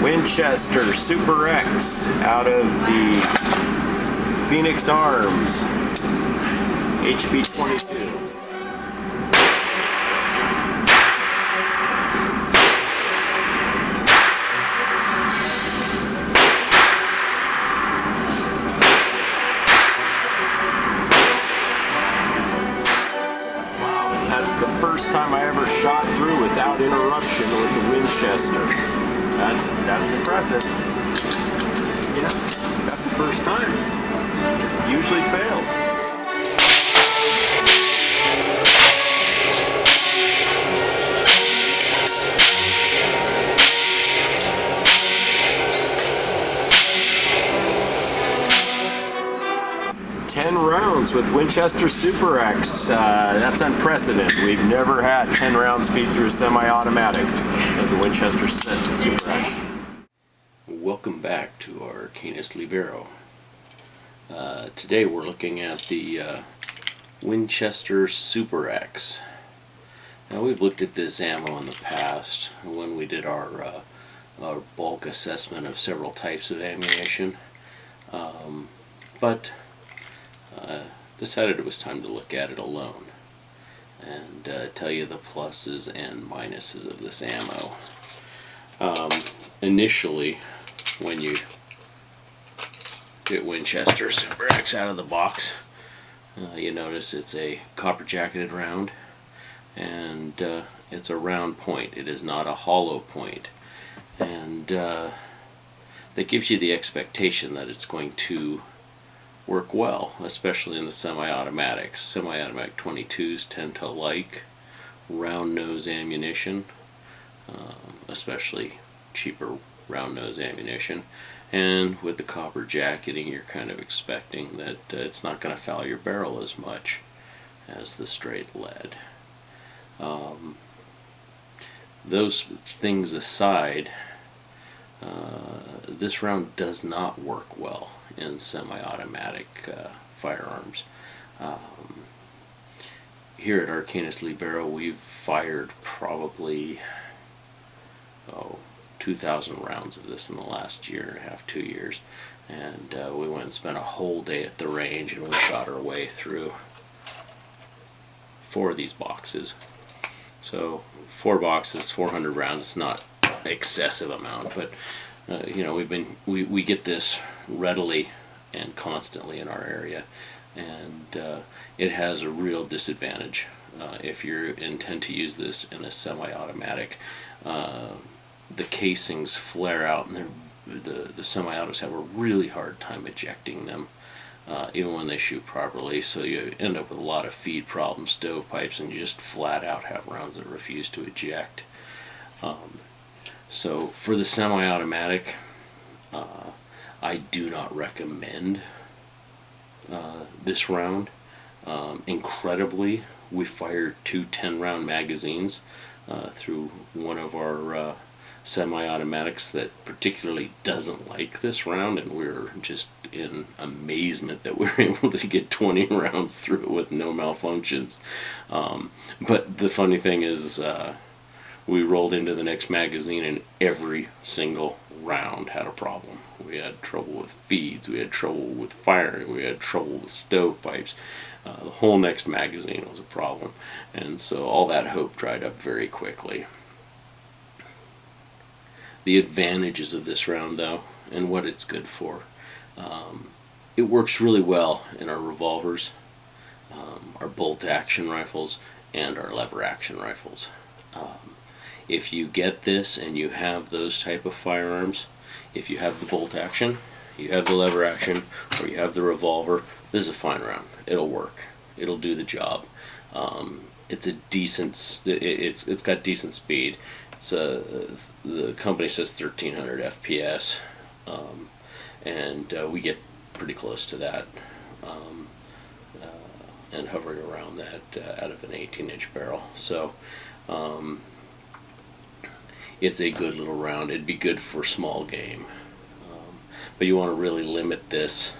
Winchester Super X out of the Phoenix Arms HP 22. That's the first time I ever shot through without interruption with the Winchester. That's impressive. Yeah, that's the first time. Usually fails. Rounds with Winchester Super X. That's unprecedented. We've never had 10 rounds feed through a semi-automatic of the Winchester Super X. Welcome back to our ArcanusLibero. Today we're looking at the Winchester Super X. Now, we've looked at this ammo in the past when we did our bulk assessment of several types of ammunition, but decided it was time to look at it alone and tell you the pluses and minuses of this ammo. Initially, when you get Winchester Super X out of the box, you notice it's a copper jacketed round, and it's a round point. It is not a hollow point, and that gives you the expectation that it's going to work well, especially in the semi-automatics. Semi-automatic 22s tend to like round nose ammunition, especially cheaper round nose ammunition, and with the copper jacketing you're kind of expecting that it's not going to foul your barrel as much as the straight lead. Those things aside, this round does not work well in semi-automatic firearms. Here at ArcanusLibero, we've fired probably 2,000 rounds of this in the last year and a half, 2 years, and we went and spent a whole day at the range, and we shot our way through 4 of these boxes. So 4 boxes, 400 rounds. It's not an excessive amount, but you know, we get this readily and constantly in our area, and it has a real disadvantage if you intend to use this in a semi-automatic. The casings flare out, and the semi-autos have a really hard time ejecting them, even when they shoot properly, so you end up with a lot of feed problems, stovepipes, and you just flat out have rounds that refuse to eject. So for the semi-automatic, I do not recommend this round. Incredibly, we fired 2 10-round magazines through one of our semi-automatics that particularly doesn't like this round, and we're just in amazement that we're able to get 20 rounds through it with no malfunctions. But the funny thing is, we rolled into the next magazine and every single round had a problem. We had trouble with feeds, we had trouble with firing, we had trouble with stovepipes. The whole next magazine was a problem, and so all that hope dried up very quickly. The advantages of this round, though, and what it's good for, it works really well in our revolvers, our bolt action rifles, and our lever action rifles. If you get this and you have those type of firearms, if you have the bolt action, you have the lever action, or you have the revolver, this is a fine round. It'll work. It'll do the job. It's a decent. It's got decent speed. It's the company says 1300 FPS, and we get pretty close to that, and hovering around that out of an 18-inch barrel. So. It's a good little round. It'd be good for small game, but you want to really limit this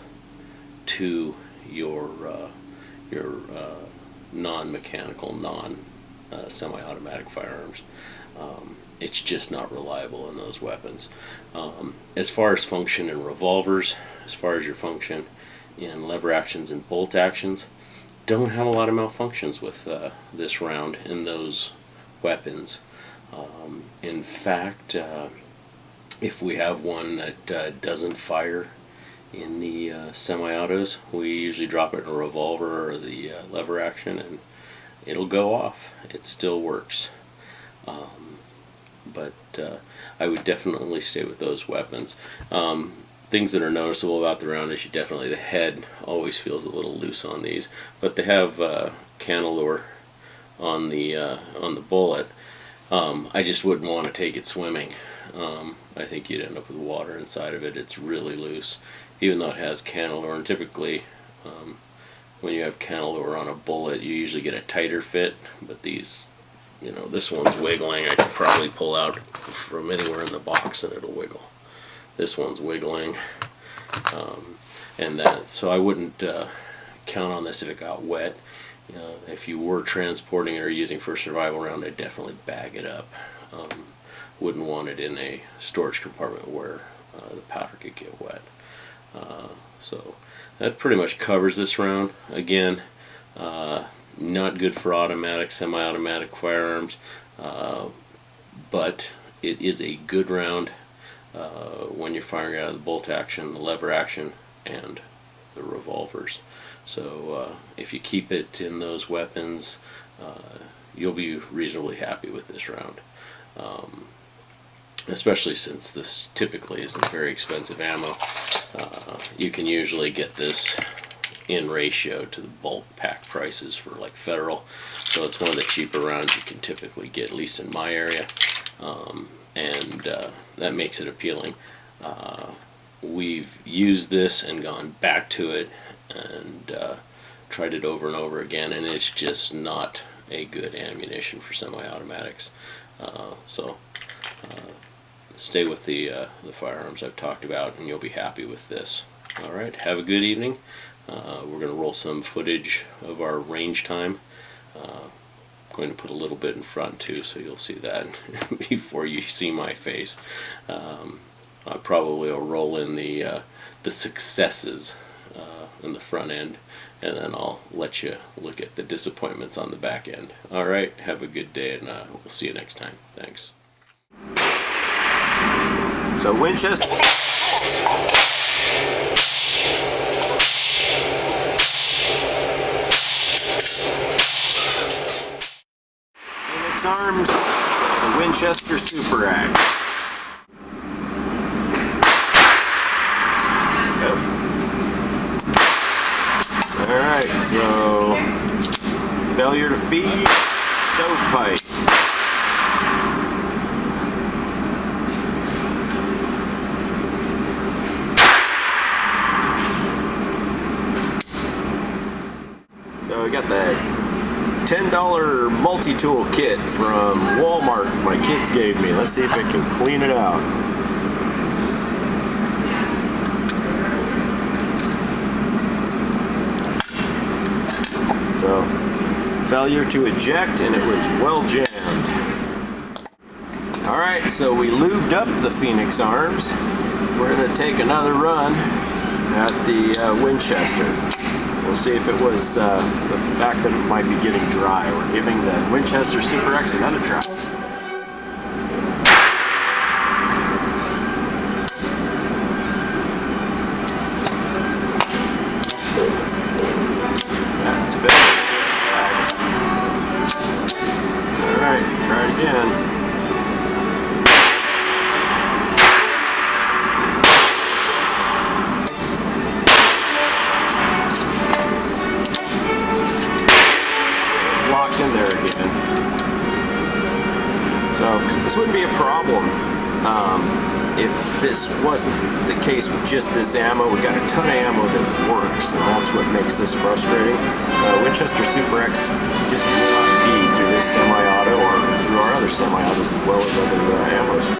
to your non-mechanical, semi-automatic firearms. it's just not reliable in those weapons. As far as function in revolvers, as far as your function in lever actions and bolt actions, don't have a lot of malfunctions with this round in those weapons. In fact, if we have one that doesn't fire in the semi-autos, we usually drop it in a revolver or the lever action and it'll go off. It still works. But I would definitely stay with those weapons. Things that are noticeable about the round is the head always feels a little loose on these, but they have canalure on the bullet. I just wouldn't want to take it swimming. I think you'd end up with water inside of it. It's really loose, even though it has canalure. And typically, when you have canalure on a bullet, you usually get a tighter fit. But these, this one's wiggling. I could probably pull out from anywhere in the box and it'll wiggle. This one's wiggling, and that. So I wouldn't count on this if it got wet. If you were transporting it or using for a survival round, I'd definitely bag it up. Wouldn't want it in a storage compartment where the powder could get wet. So that pretty much covers this round. Again, not good for automatic, semi-automatic firearms, but it is a good round when you're firing out of the bolt action, the lever action, and the revolvers. So if you keep it in those weapons, you'll be reasonably happy with this round. Especially since this typically isn't very expensive ammo. You can usually get this in ratio to the bulk pack prices for like Federal, so it's one of the cheaper rounds you can typically get, at least in my area, and that makes it appealing. We've used this and gone back to it and tried it over and over again, and it's just not a good ammunition for semi-automatics. So stay with the firearms I've talked about and you'll be happy with this. Alright, have a good evening. We're going to roll some footage of our range time. Going to put a little bit in front too, so you'll see that before you see my face. I probably will roll in the successes in the front end, and then I'll let you look at the disappointments on the back end. Alright, have a good day, and we'll see you next time. Thanks. So Winchester. Phoenix Arms, the Winchester Super X. Alright, so failure to feed, stovepipe. So we got the $10 multi-tool kit from Walmart my kids gave me. Let's see if I can clean it out. So, failure to eject, and it was well jammed. Alright, so we lubed up the Phoenix Arms. We're going to take another run at the Winchester. We'll see if it was the fact that it might be getting dry. We're giving the Winchester Super X another try. That's fit. Alright, try it again. In there again. So this wouldn't be a problem if this wasn't the case with just this ammo. We got a ton of ammo that works, and that's what makes this frustrating. Winchester Super X just will not feed through this semi-auto or through our other semi-autos as well as other ammos.